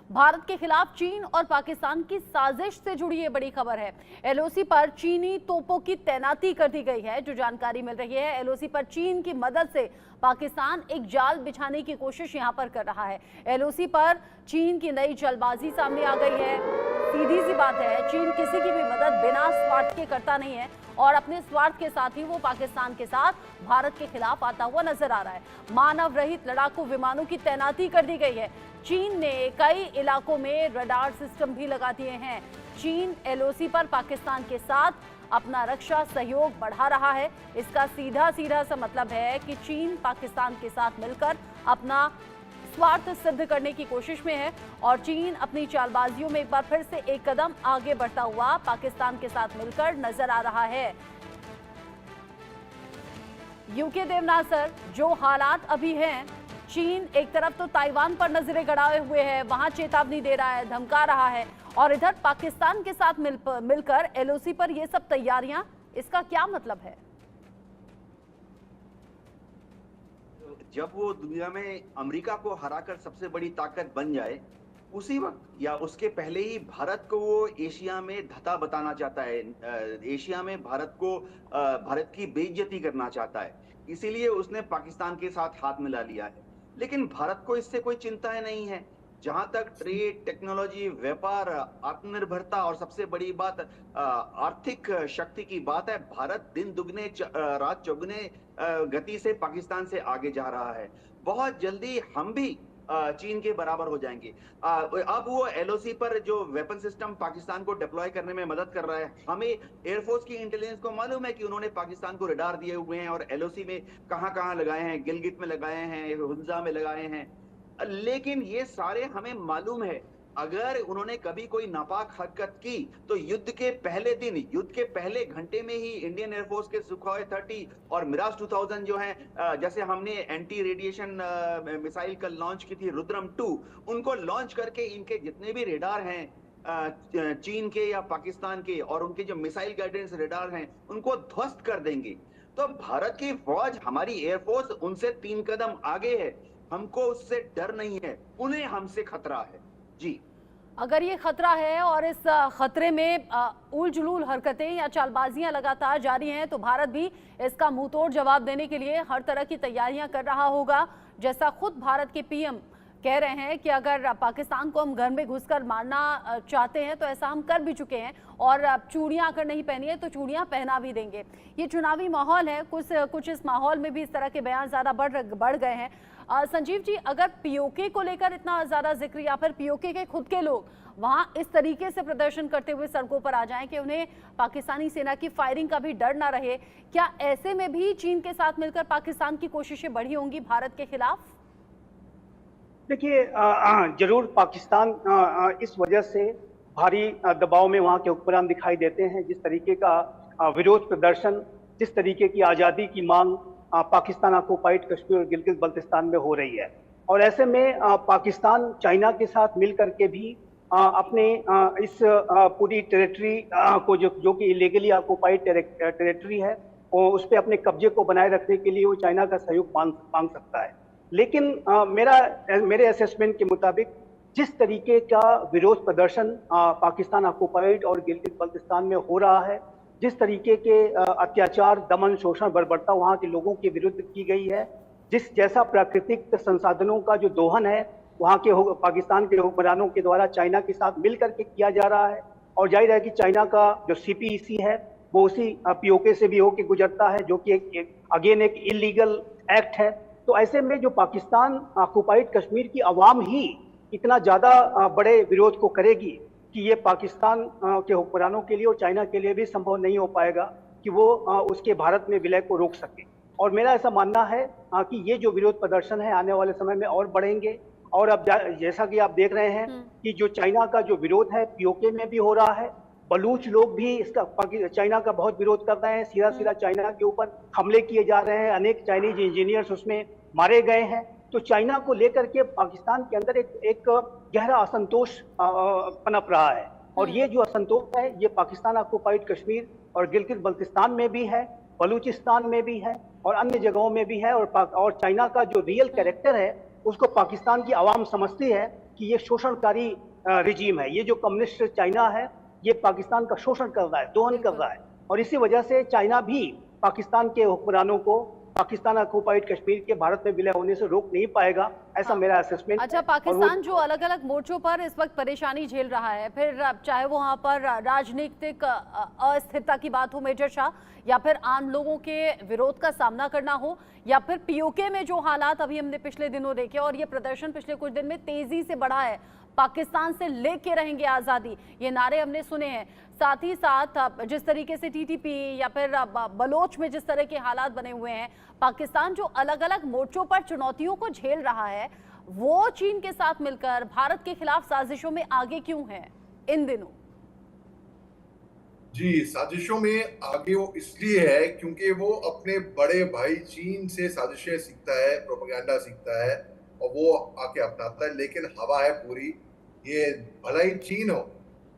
भारत के खिलाफ चीन और पाकिस्तान की साजिश से जुड़ी ये बड़ी खबर है। एलओसी पर चीनी तोपों की तैनाती कर दी गई है। जो जानकारी मिल रही है, एलओसी पर चीन की मदद से पाकिस्तान एक जाल बिछाने की कोशिश यहां पर कर रहा है। एलओसी पर चीन की नई जलबाजी सामने आ गई है। सीधी सी बात है, चीन किसी की भी मदद बिना स्वार्थ के करता नहीं है और अपने स्वार्थ के साथ ही वो पाकिस्तान के साथ भारत के खिलाफ आता हुआ नजर आ रहा है। मानव रहित लड़ाकू विमानों की तैनाती कर दी गई है। चीन ने कई इलाकों में रडार सिस्टम भी लगा दिए हैं। चीन एलओसी पर पाकिस्तान के साथ अपना रक्षा सहयोग बढ़ा रहा है। इसका सीधा सीधा सा मतलब है कि चीन पाकिस्तान के साथ मिलकर अपना स्वार्थ सिद्ध करने की कोशिश में है और चीन अपनी चालबाजियों में एक बार फिर से एक कदम आगे बढ़ता हुआ पाकिस्तान के साथ मिलकर नजर आ रहा है। यूके देवनाथ सर, जो हालात अभी हैं, चीन एक तरफ तो ताइवान पर नजरें गड़ाए हुए है, वहां चेतावनी दे रहा है, धमका रहा है, और इधर पाकिस्तान के साथ मिलकर एलओसी पर ये सब तैयारियां, इसका क्या मतलब है? जब वो दुनिया में अमेरिका को हराकर सबसे बड़ी ताकत बन जाए, उसी वक्त या उसके पहले ही भारत को वो एशिया में धता बताना चाहता है। एशिया में भारत को भारत की बेइज्जती करना चाहता है। इसीलिए उसने पाकिस्तान के साथ हाथ मिला लिया है। लेकिन भारत को इससे कोई चिंता नहीं है। जहां तक ट्रेड, टेक्नोलॉजी, व्यापार, आत्मनिर्भरता और सबसे बड़ी बात आर्थिक शक्ति की बात है, भारत दिन दुगने रात चौगुने गति से पाकिस्तान से आगे जा रहा है। बहुत जल्दी हम भी चीन के बराबर हो जाएंगे। अब वो एलओसी पर जो वेपन सिस्टम पाकिस्तान को डिप्लॉय करने में मदद कर रहा है, हमें एयरफोर्स की इंटेलिजेंस को मालूम है कि उन्होंने पाकिस्तान को रडार दिए हुए हैं और एलओसी में कहां कहां लगाए हैं, गिलगित में लगाए हैं, हुंजा में लगाए हैं। लेकिन ये सारे हमें मालूम है, अगर उन्होंने कभी कोई नापाक हरकत की तो युद्ध के पहले दिन, युद्ध के पहले घंटे में ही इंडियन एयरफोर्स के सुखोई 30 और मिराज 2000 जो हैं, जैसे हमने एंटी रेडिएशन मिसाइल कल लॉन्च की थी रुद्रम 2, उनको लॉन्च करके इनके जितने भी रेडार हैं चीन के या पाकिस्तान के, और उनके जो मिसाइल गाइडेंस रेडार हैं, उनको ध्वस्त कर देंगे। तो भारत की फौज, हमारी एयरफोर्स उनसे 3 कदम आगे है। हमको उससे डर नहीं है, उन्हें हमसे खतरा है। जी, अगर ये खतरा है और इस खतरे में उलझुल हरकतें या चालबाजियां लगातार जारी हैं, तो भारत भी इसका मुंहतोड़ जवाब देने के लिए हर तरह की तैयारियां कर रहा होगा। जैसा खुद भारत के पीएम कह रहे हैं कि अगर पाकिस्तान को हम घर में घुसकर मारना चाहते हैं तो ऐसा हम कर भी चुके हैं, और चूड़ियां अगर नहीं पहनी है तो चूड़ियां पहना भी देंगे। ये चुनावी माहौल है, कुछ इस माहौल में भी इस तरह के बयान ज़्यादा बढ़ गए हैं। संजीव जी, अगर पीओके को लेकर इतना ज़्यादा जिक्र, या फिर पीओके के खुद के लोग वहां इस तरीके से प्रदर्शन करते हुए सड़कों पर आ जाएं कि उन्हें पाकिस्तानी सेना की फायरिंग का भी डर ना रहे, क्या ऐसे में भी चीन के साथ मिलकर पाकिस्तान की कोशिशें बढ़ी होंगी भारत के खिलाफ? देखिए, जरूर पाकिस्तान इस वजह से भारी दबाव में वहाँ के हुक्मरान दिखाई देते हैं। जिस तरीके का विरोध प्रदर्शन, जिस तरीके की आज़ादी की मांग पाकिस्तान ऑक्युपाइड कश्मीर और गिलगित बल्तिस्तान में हो रही है, और ऐसे में पाकिस्तान चाइना के साथ मिल करके भी अपने इस पूरी टेरिटरी को जो कि इलीगली ऑक्युपाइड टेरिटरी है, और उस पर अपने कब्जे को बनाए रखने के लिए वो चाइना का सहयोग मांग सकता है। लेकिन मेरे असेसमेंट के मुताबिक जिस तरीके का विरोध प्रदर्शन पाकिस्तान ऑक्युपाइड और गिलगित बल्तिस्तान में हो रहा है, जिस तरीके के अत्याचार, दमन, शोषण, बर्बरता वहाँ के लोगों के विरुद्ध की गई है, जिस जैसा प्राकृतिक संसाधनों का जो दोहन है वहाँ के पाकिस्तान के हुक्मरानों के द्वारा चाइना के साथ मिल करके किया जा रहा है, और जाहिर है कि चाइना का जो सीपीईसी है वो उसी पीओके से भी होकर गुजरता है, जो कि एक इलीगल एक्ट है। तो ऐसे में जो पाकिस्तान ऑक्युपाइड कश्मीर की आवाम ही इतना ज़्यादा बड़े विरोध को करेगी कि ये पाकिस्तान के हुक्मरानों के लिए और चाइना के लिए भी संभव नहीं हो पाएगा कि वो उसके भारत में विलय को रोक सके। और मेरा ऐसा मानना है कि ये जो विरोध प्रदर्शन है आने वाले समय में और बढ़ेंगे। और अब जैसा कि आप देख रहे हैं कि जो चाइना का जो विरोध है पीओके में भी हो रहा है, बलूच लोग भी इसका चाइना का बहुत विरोध कर रहे हैं, सीधा चाइना के ऊपर हमले किए जा रहे हैं, अनेक चाइनीज इंजीनियर्स उसमें मारे गए हैं। तो चाइना को लेकर के पाकिस्तान के अंदर एक गहरा असंतोष पनप रहा है, और ये जो असंतोष है ये पाकिस्तान ऑक्युपाइड कश्मीर और गिलगित बल्तिस्तान में भी है, बलूचिस्तान में भी है और अन्य जगहों में भी है। और चाइना का जो रियल कैरेक्टर है उसको पाकिस्तान की आवाम समझती है कि ये शोषणकारी रिजीम है, ये जो कम्युनिस्ट चाइना है, ये पाकिस्तान का शोषण कर रहा है, दोहन कर रहा है, और इसी वजह से चाइना भी पाकिस्तान के हुक्मरानों को पाकिस्तान ऑक्युपाइड कश्मीर के भारत में विलय होने से रोक नहीं पाएगा, ऐसा मेरा असेसमेंट। अच्छा, पाकिस्तान जो अलग अलग मोर्चों पर इस वक्त परेशानी झेल रहा है, फिर चाहे वो वहाँ पर राजनीतिक अस्थिरता की बात हो मेजर शाह, या फिर आम लोगों के विरोध का सामना करना हो, या फिर पीओके में जो हालात अभी हमने पिछले दिनों देखे और ये प्रदर्शन पिछले कुछ दिन में तेजी से बढ़ा है, पाकिस्तान से लेके रहेंगे आज़ादी, ये नारे हमने सुने हैं। साथ ही साथ जिस तरीके से टीटीपी या फिर बलोच में जिस तरह के हालात बने हुए हैं, पाकिस्तान जो अलग अलग मोर्चों पर चुनौतियों को झेल रहा है, वो चीन के साथ मिलकर भारत के खिलाफ साजिशों में आगे क्यों है इन दिनों? जी, साजिशों में आगे वो इसलिए है क्योंकि वो अपने बड़े भाई चीन से साजिशें सीखता है, प्रोपेगेंडा सीखता है और वो आके अपनाता है। लेकिन हवा है पूरी, ये भला ही चीन हो,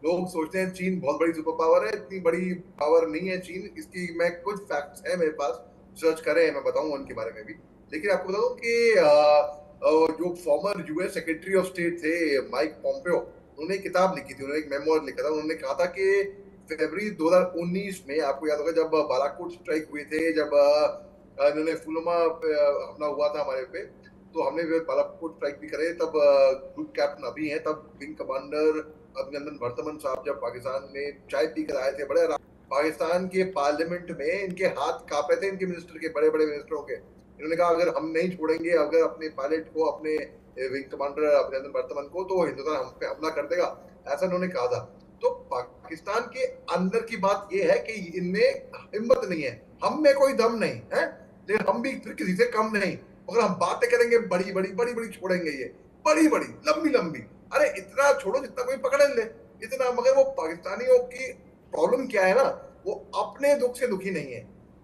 लोग सोचते हैं चीन बहुत बड़ी सुपर पावर है, इतनी बड़ी पावर नहीं है चीन। इसकी मैं कुछ फैक्ट्स है मेरे पास, सर्च करें, मैं बताऊंगा उनके बारे में भी। लेकिन आपको बता दूं कि जो former US secretary of state थे माइक पॉम्पेओ, उन्होंने एक किताब लिखी थी, उन्होंने एक मेमोर लिखा था। उन्होंने कहा था कि फरवरी 2019 में, आपको याद होगा जब बालाकोट स्ट्राइक हुए थे, जब इन्होंने पुलवामा हमला हुआ था हमारे पे, तो हमने बालाकोट स्ट्राइक भी करे, तब ग्रुप कैप्टन अभी हैं, तब विंग कमांडर अभिनंदन वर्तमान साहब जब पाकिस्तान में चाय पी कर आए थे, बड़े पाकिस्तान के पार्लियामेंट में इनके हाथ कांपे थे, इनके मिनिस्टर के, बड़े बड़े मिनिस्टरों के। इन्होंने कहा अगर हम नहीं छोड़ेंगे, अगर अपने पायलट को, अपने विंग कमांडर अभिनंदन वर्तमान को, तो हिंदुस्तान हम पे हमला कर देगा, ऐसा उन्होंने कहा था। तो पाकिस्तान के अंदर की बात यह है कि इनमें हिम्मत नहीं है, हम में कोई दम नहीं है, लेकिन हम भी फिर किसी से कम नहीं। अगर हम बातें करेंगे बड़ी बड़ी बड़ी बड़ी, छोड़ेंगे ये बड़ी बड़ी लंबी लंबी, अरे इतना छोड़ो जितना कोई पकड़ ले इतना। मगर वो पाकिस्तानियों की प्रॉब्लम क्या है ना, वो अपने दुख से दुखी नहीं है,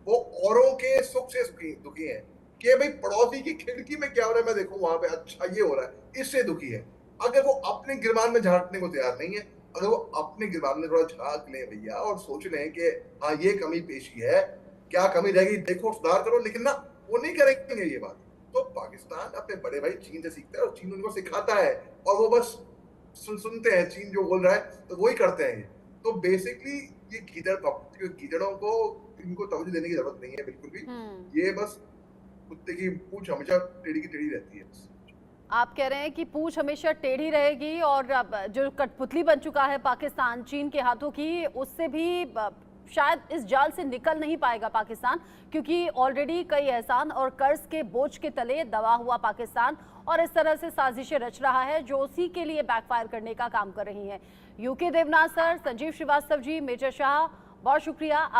वो औरों के सुख से दुखी है कि भाई पड़ोसी की खिड़की में क्या हो रहा है, मैं देखूं वहां पे अच्छा ये हो रहा है, इससे दुखी है। अगर वो अपने गिरबान में झांकने को तैयार नहीं है, अगर वो अपने गिरबान में थोड़ा झांक ले भैया और सोच लें कि हाँ ये कमी पेशी है, क्या कमी रहेगी देखो, सुधार करो, लेकिन ना वो नहीं करेंगे ये बात। तो पाकिस्तान अपने बड़े भाई चीन से सीखता है और चीन उनको सिखाता है, और वो बस सुनते हैं चीन जो बोल रहा है तो वही करते हैं। तो बेसिकली ये कीचड़ों को इनको तवज्जो देने की जरूरत नहीं है बिल्कुल भी, ये बस कुत्ते की पूंछ हमेशा टेढ़ी की टेढ़ी रहती है। आप कह रहे हैं कि पूंछ हमेशा टेढ़ी रहेगी, और जो कठपुतली बन चुका है पाकिस्तान चीन के हाथों की, उससे भी शायद इस जाल से निकल नहीं पाएगा पाकिस्तान, क्योंकि ऑलरेडी कई एहसान और कर्ज के बोझ के तले दबा हुआ पाकिस्तान और इस तरह से साजिशें रच रहा है जो उसी के लिए बैकफायर करने का काम कर रही हैं। UK Debnath sir, Sanjeev Srivastava ji, major Shah, बहुत शुक्रिया आप